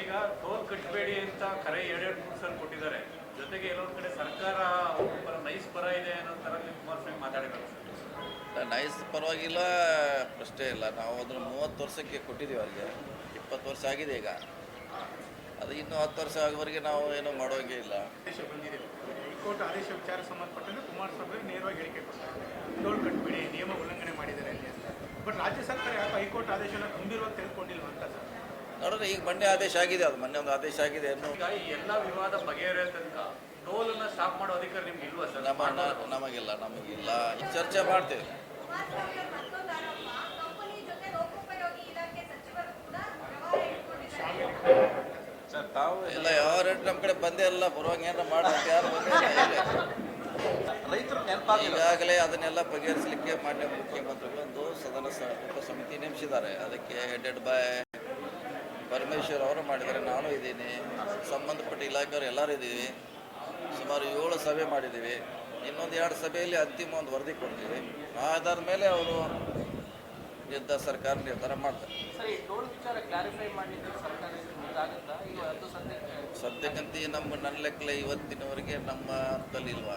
ಈಗ ಟೋಲ್ ಕಟ್ಟಬೇಡಿ ಅಂತ ಕರೆ ಎರಡೆರಡು ಮೂರು ಸಲ ಕೊಟ್ಟಿದ್ದಾರೆ. ಜೊತೆಗೆ ಎಲ್ಲೊಂದು ಕಡೆ ಸರ್ಕಾರ ನೈಸ್ ಪರ ಇದೆ ಅನ್ನೋ ಥರ ಕುಮಾರಸ್ವಾಮಿ ಮಾತಾಡಿದ್ದಾರೆ. ನೈಸ್ ಪರವಾಗಿಲ್ಲ, ಪ್ರಶ್ನೆ ಇಲ್ಲ. ನಾವು ಅದನ್ನು 30 ವರ್ಷಕ್ಕೆ ಕೊಟ್ಟಿದ್ದೀವಿ, ಅವ್ರಿಗೆ 20 ವರ್ಷ ಆಗಿದೆ ಈಗ. ಅದು ಇನ್ನೂ 10 ವರ್ಷ ಆಗೋವರೆಗೆ ನಾವು ಏನೂ ಮಾಡೋಂಗೇ ಇಲ್ಲ. ಹೈಕೋರ್ಟ್ ಆದೇಶ ವಿಚಾರ ಸಂಬಂಧಪಟ್ಟಂತೆ ಕುಮಾರಸ್ವಾಮಿ ನೇರವಾಗಿ ಹೇಳಿಕೆ ಕೊಡ್ತಾರೆ, ಟೋಲ್ ಕಟ್ಟಬೇಡಿ, ನಿಯಮ ಉಲ್ಲಂಘನೆ ಮಾಡಿದ್ದಾರೆ ಅಲ್ಲಿ ಅಂತ. ಬಟ್ ರಾಜ್ಯ ಸರ್ಕಾರ ಯಾಕೆ ಹೈಕೋರ್ಟ್ ಆದೇಶನ ಗಂಭೀರವಾಗಿ ತೆಗೆದುಕೊಂಡಿಲ್ವ ಅಂತ ಸರ್? ನೋಡಿದ್ರೆ ಈಗ ಮೊನ್ನೆ ಆದೇಶ ಆಗಿದೆ, ಅದು ಮೊನ್ನೆ ಒಂದು ಆದೇಶ ಆಗಿದೆ. ಈಗ ಈ ಎಲ್ಲ ವಿವಾದ ಬಗೆಹರಿಯೋ ತನಕ ಟೋಲನ್ನು ಸ್ಟಾಪ್ ಮಾಡೋ ಅಧಿಕಾರ ನಿಮ್ಗೆ ಇಲ್ವಾ ಸರ್? ನಮಗಿಲ್ಲ. ಈಗ ಚರ್ಚೆ ಮಾಡ್ತೇವೆ. ಇಲ್ಲ, ಯಾವ ರೇಟ್ ನಮ್ಮ ಕಡೆ ಬಂದೇ ಇಲ್ಲ. ಬರುವಂಗೆ ಏನಾರ ಮಾಡೋಕ್ಕೆ ಯಾರು ಈಗಾಗಲೇ ಅದನ್ನೆಲ್ಲ ಬಗೆಹರಿಸಲಿಕ್ಕೆ ಮಾನ್ಯ ಮುಖ್ಯಮಂತ್ರಿಗಳು ಒಂದು ಸದನ ಸಮಿತಿ ನೇಮಿಸಿದ್ದಾರೆ. ಅದಕ್ಕೆ ಹೆಡೆಡ್ ಬೈ ಪರಮೇಶ್ವರ್ ಅವರು ಮಾಡಿದ್ದಾರೆ, ನಾನು ಇದ್ದೀನಿ, ಸಂಬಂಧಪಟ್ಟ ಇಲಾಖೆಯವರು ಎಲ್ಲರೂ ಇದ್ದೀವಿ. ಸುಮಾರು 7 ಸಭೆ ಮಾಡಿದ್ದೀವಿ. ಇನ್ನೊಂದು 2 ಸಭೆಯಲ್ಲಿ ಅಂತಿಮ ಒಂದು ವರದಿ ಕೊಡ್ತೀವಿ. ಆಧಾರದ ಮೇಲೆ ಅವರು ಸರ್ಕಾರ ನಿರ್ಧಾರ ಮಾಡ್ತಾರೆ. ಸದ್ಯಕ್ಕಂತೂ ನನ್ನ ಲೆಕ್ಕಲೆ ಇವತ್ತಿನವರೆಗೆ ನಮ್ಮ ಹಂತಲ್ಲಿ ಇಲ್ವಾ.